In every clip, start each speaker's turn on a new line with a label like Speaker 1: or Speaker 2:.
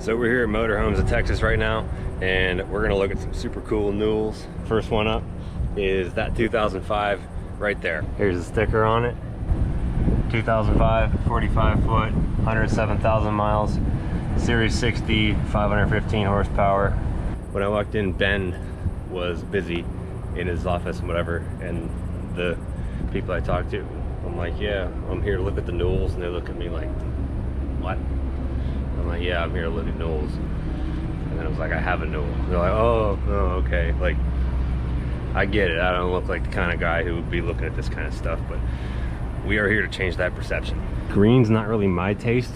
Speaker 1: So we're here at Motorhomes of Texas right now, and we're gonna look at some super cool Newells. First one up is that 2005 right there. Here's a sticker on it. 2005, 45 foot, 107,000 miles, Series 60, 515 horsepower. When I walked in, Ben was busy in his office and whatever, and the people I talked to, I'm like, yeah, I'm here to look at the Newells, and they look at me like, what? I'm like, yeah, I'm here to look at Newells. And then I was like, I have a Newell. They're like, oh, okay. Like, I get it. I don't look like the kind of guy who would be looking at this kind of stuff, but we are here to change that perception. Green's not really my taste,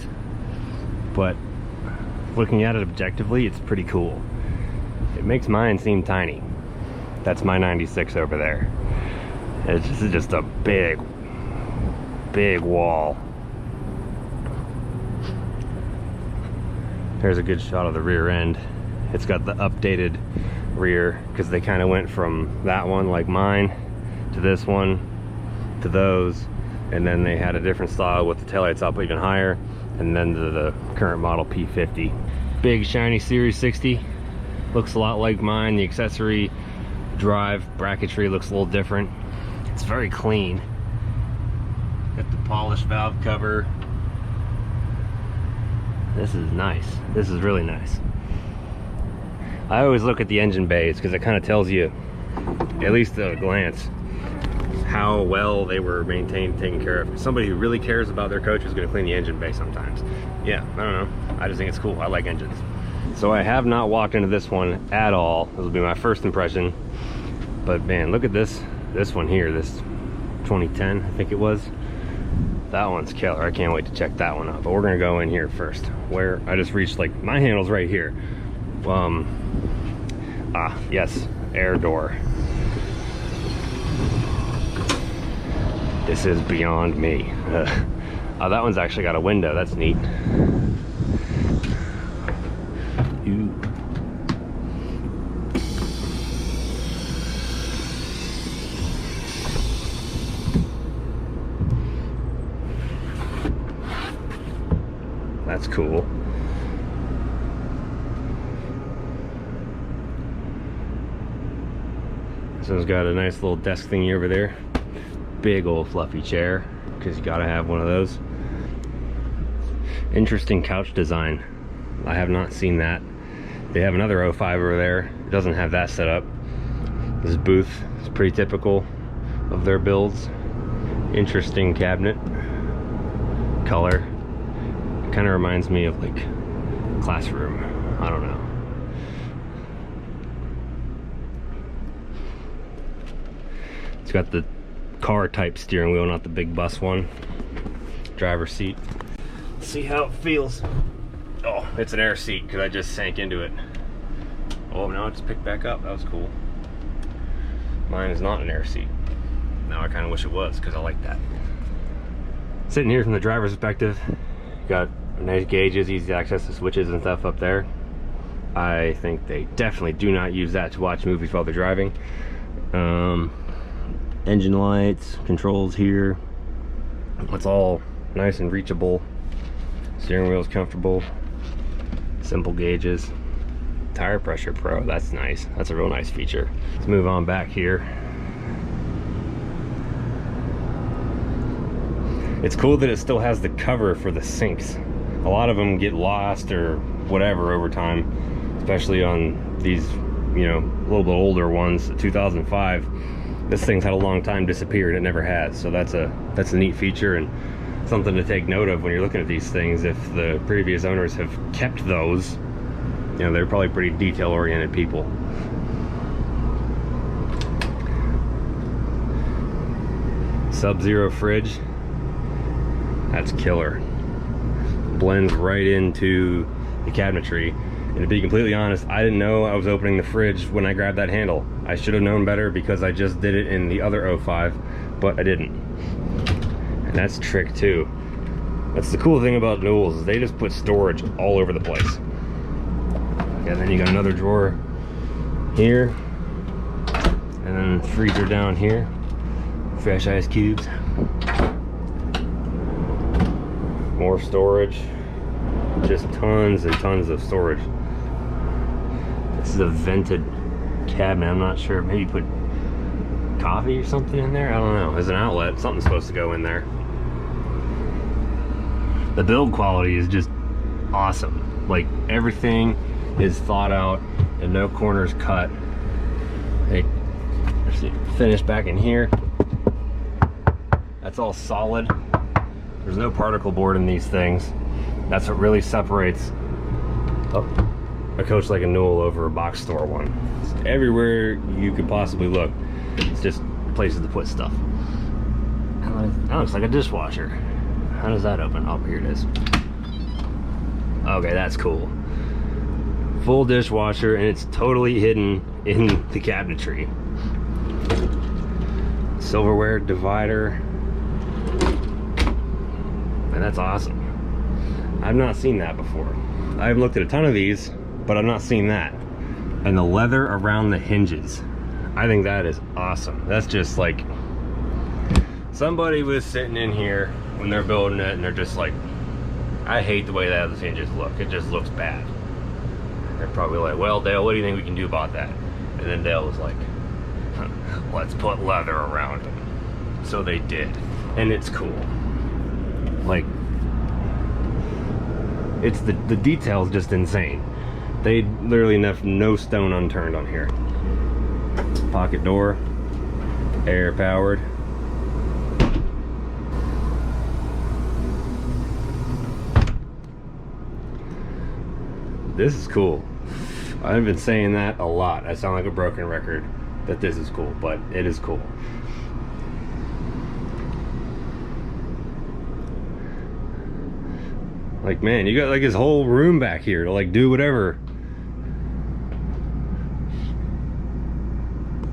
Speaker 1: but looking at it objectively, it's pretty cool. It makes mine seem tiny. That's my 96 over there. It's just a big wall. Here's a good shot of the rear end. It's got the updated rear because they kind of went from that one like mine to this one to those, and then they had a different style with the taillights up even higher, and then to the current model P50. Big shiny Series 60, looks a lot like mine. The accessory drive bracketry looks a little different. It's very clean. Got the polished valve cover. This is nice. This is really nice. I always look at the engine bays because it kind of tells you, at least at a glance, how well they were maintained, taken care of. Somebody who really cares about their coach is going to clean the engine bay sometimes. Yeah, I don't know. I just think it's cool. I like engines. So I have not walked into this one at all. This will be my first impression. But man, look at this one here. This 2010, I think it was. That one's killer. I can't wait to check that one out. But we're gonna go in here first, where I just reached, like, my handle's right here. Yes, air door. This is beyond me. Oh, that one's actually got a window. That's neat. Ooh. That's cool. This one's got a nice little desk thingy over there. Big old fluffy chair, because you gotta have one of those. Interesting couch design. I have not seen that. They have another 05 over there. It doesn't have that set up. This booth is pretty typical of their builds. Interesting cabinet. Color. Kind of reminds me of like classroom. I don't know. It's got the car type steering wheel, not the big bus one. Driver's seat. Let's see how it feels. Oh, it's an air seat because I just sank into it. Oh, now it's picked back up. That was cool. Mine is not an air seat. Now I kind of wish it was because I like that. Sitting here from the driver's perspective, got nice gauges, easy access to switches and stuff up there. I think they definitely do not use that to watch movies while they're driving. Engine lights, controls here. It's all nice and reachable. Steering wheel is comfortable. Simple gauges. Tire pressure pro, that's nice. That's a real nice feature. Let's move on back here. It's cool that it still has the cover for the sinks. A lot of them get lost or whatever over time, especially on these, you know, a little bit older ones. The 2005, this thing's had a long time disappeared. It never has. So that's a neat feature and something to take note of when you're looking at these things. If the previous owners have kept those, you know, they're probably pretty detail-oriented people. Sub-Zero fridge. That's killer. Blends right into the cabinetry. And to be completely honest, I didn't know I was opening the fridge when I grabbed that handle. I should have known better because I just did it in the other 05, but I didn't. And that's trick too. That's the cool thing about Newells, is they just put storage all over the place. And then you got another drawer here, and then freezer down here. Fresh ice cubes. More storage. just tons and tons of storage. This is a vented cabinet. I'm not sure, maybe put coffee or something in there, I don't know. There's an outlet, something's supposed to go in there. The build quality is just awesome. Like, everything is thought out and no corners cut. Hey, there's the finish back in here. That's all solid. There's no particle board in these things. That's what really separates a coach like a Newell over a box store one. It's everywhere you could possibly look. It's just places to put stuff. That looks like a dishwasher. How does that open? Oh, here it is. Okay, that's cool. Full dishwasher, and it's totally hidden in the cabinetry. Silverware divider. And that's awesome. I've not seen that before. I've looked at a ton of these, but I've not seen that. And the leather around the hinges. I think that is awesome. That's just like, somebody was sitting in here when they're building it and they're just like, I hate the way that those hinges look. It just looks bad. They're probably like, well, Dale, what do you think we can do about that? And then Dale was like, let's put leather around them. So they did. And it's cool. Like, it's the detail's just insane. They literally left no stone unturned on here. Pocket door, air powered. This is cool. I've been saying that a lot. I sound like a broken record that this is cool, but it is cool. Like, man, you got like this whole room back here to like do whatever.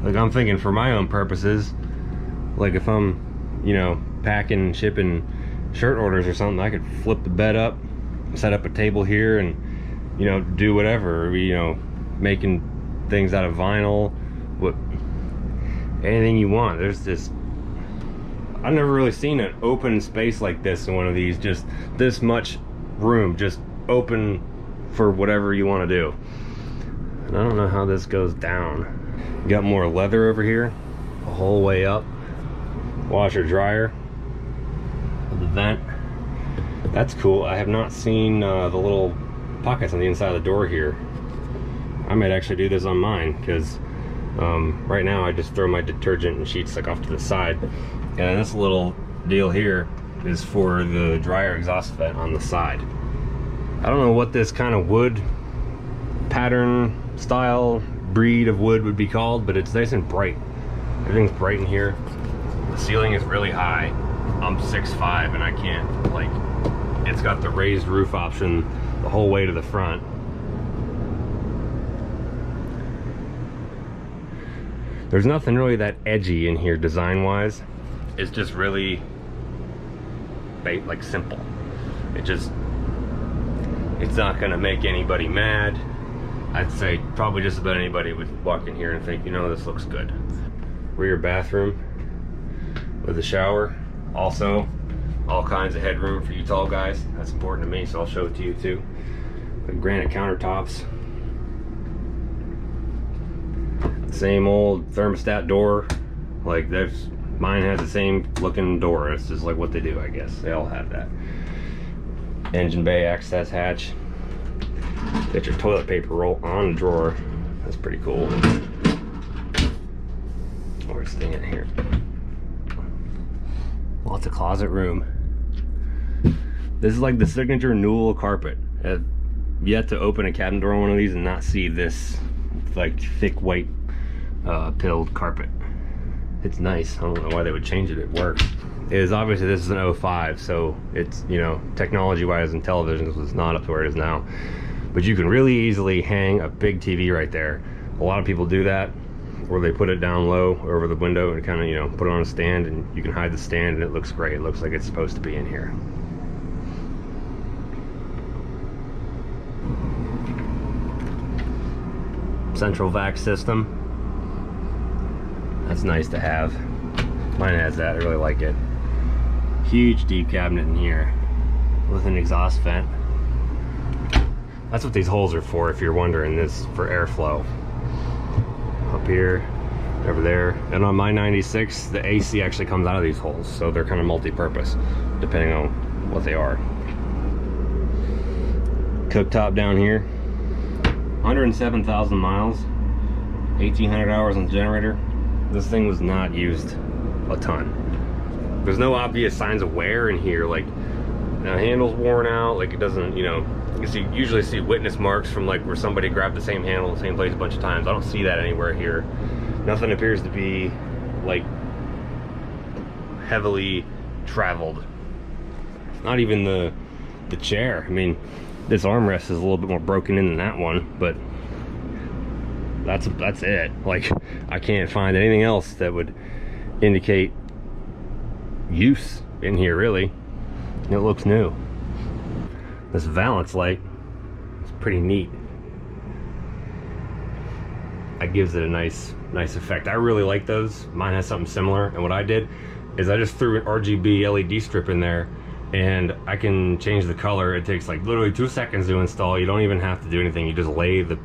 Speaker 1: Like, I'm thinking for my own purposes, like if I'm, you know, packing, shipping shirt orders or something, I could flip the bed up, set up a table here, and, you know, do whatever, you know, making things out of vinyl, what, anything you want. There's this, I've never really seen an open space like this in one of these, just this much room, just open for whatever you want to do. And I don't know how this goes down. You got more leather over here, the whole way up. Washer dryer, the vent. That's cool. I have not seen the little pockets on the inside of the door here. I might actually do this on mine, because right now I just throw my detergent and sheets like off to the side, and this little deal here is for the dryer exhaust vent on the side. I don't know what this kind of wood pattern, style, breed of wood would be called, but it's nice and bright. Everything's bright in here. The ceiling is really high. I'm 6'5" and I can't, like, it's got the raised roof option the whole way to the front. There's nothing really that edgy in here design wise. It's just really like simple. It's not gonna make anybody mad. I'd say probably just about anybody would walk in here and think, you know, this looks good. Rear bathroom with a shower. Also, all kinds of headroom for you tall guys. That's important to me, so I'll show it to you too. The granite countertops. Same old thermostat door. Like, there's, mine has the same looking door. It's just like what they do, I guess. They all have that. Engine bay access hatch. Get your toilet paper roll on the drawer. That's pretty cool. Where's the thing in here? Lots of closet room. This is like the signature Newell carpet. I've yet to open a cabinet door on one of these and not see this like thick white pilled carpet. It's nice. I don't know why they would change it. It works. It is obviously, this is an 05, so it's, you know, technology wise and televisions was not up to where it is now. But you can really easily hang a big TV right there. A lot of people do that, or they put it down low over the window and kind of, you know, put it on a stand, and you can hide the stand and it looks great. It looks like it's supposed to be in here. Central vac system. That's nice to have. Mine has that. I really like it. Huge deep cabinet in here with an exhaust vent. That's what these holes are for, if you're wondering. This for airflow. Up here, over there. And on my 96, the AC actually comes out of these holes, so they're kind of multi-purpose, depending on what they are. Cooktop down here. 107,000 miles. 1,800 hours on the generator. This thing was not used a ton. There's no obvious signs of wear in here, like the handle's worn out, like it doesn't, you know, you usually see witness marks from like where somebody grabbed the same handle in the same place a bunch of times. I don't see that anywhere here. Nothing appears to be like heavily traveled. Not even the chair. I mean, this armrest is a little bit more broken in than that one, but that's it. Like, I can't find anything else that would indicate use in here, really. It looks new. This valance light is pretty neat. That gives it a nice effect. I really like those. Mine has something similar, and what I did is I just threw an RGB LED strip in there, and I can change the color. It takes like literally 2 seconds to install. You don't even have to do anything. You just lay the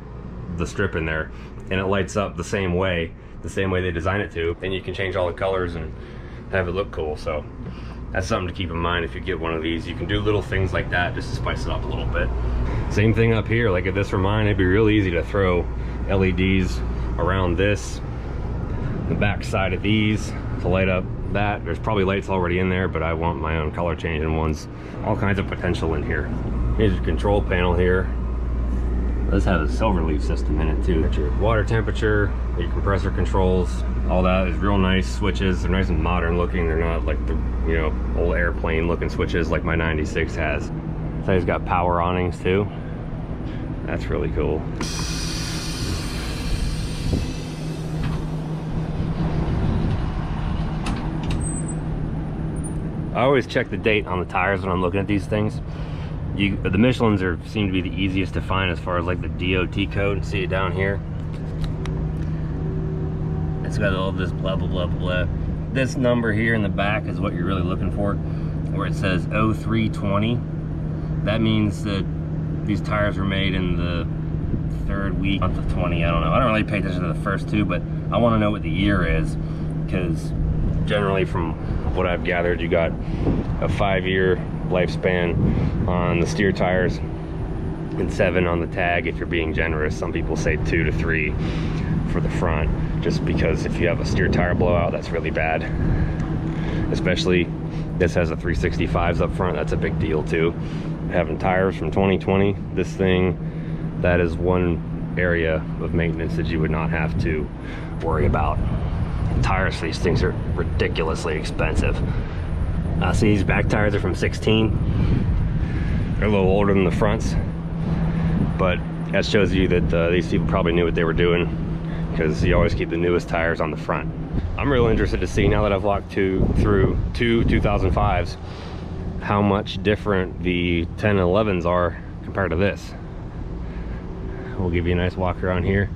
Speaker 1: strip in there, and it lights up the same way they design it to, and you can change all the colors and have it look cool. So that's something to keep in mind if you get one of these. You can do little things like that just to spice it up a little bit. Same thing up here. Like if this were mine, it'd be real easy to throw LEDs around this, the back side of these, to light up that. There's probably lights already in there, but I want my own color changing ones. All kinds of potential in here. Here's your control panel here. This has a silver leaf system in it too. Got your water temperature, your compressor controls, all that is real nice switches. They're nice and modern looking. They're not like the, you know, old airplane looking switches like my 96 has. So it's got power awnings too. That's really cool. I always check the date on the tires when I'm looking at these things. The Michelins seem to be the easiest to find as far as like the DOT code. See it down here? It's got all this blah, blah, blah, blah. This number here in the back is what you're really looking for, where it says 0320. That means that these tires were made in the third week of 20. I don't know. I don't really pay attention to the first two, but I want to know what the year is, because generally from what I've gathered, you got a 5-year lifespan on the steer tires and 7 on the tag if you're being generous. Some people say 2 to 3 for the front, just because if you have a steer tire blowout, that's really bad. Especially this has a 365s up front. That's a big deal too. Having tires from 2020, this thing, that is one area of maintenance that you would not have to worry about. Tires for these things are ridiculously expensive. See, these back tires are from 16. They're a little older than the fronts, but that shows you that these people probably knew what they were doing, because you always keep the newest tires on the front. I'm real interested to see, now that I've walked through two 2005s, how much different the 10 and 11s are compared to this. We'll give you a nice walk around here.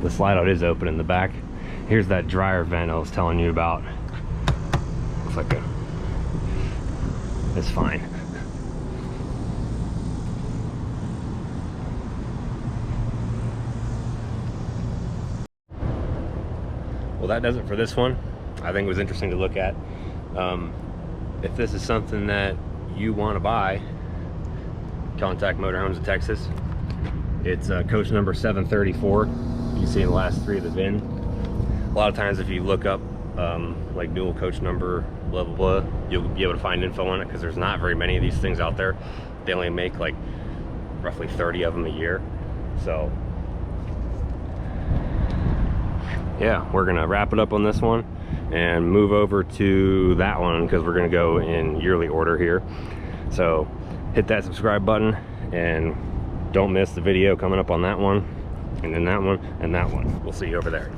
Speaker 1: The slide out is open in the back. Here's that dryer vent I was telling you about. Looks like it's fine. Well, that does it for this one. I think it was interesting to look at. If this is something that you want to buy, contact Motorhomes of Texas. It's coach number 734. You can see in the last 3 of the VIN. A lot of times if you look up like Newell Coach number blah blah blah, you'll be able to find info on it, because there's not very many of these things out there. They only make like roughly 30 of them a year. So yeah, we're gonna wrap it up on this one and move over to that one, because we're gonna go in yearly order here. So hit that subscribe button and don't miss the video coming up on that one, and then that one, and that one. We'll see you over there.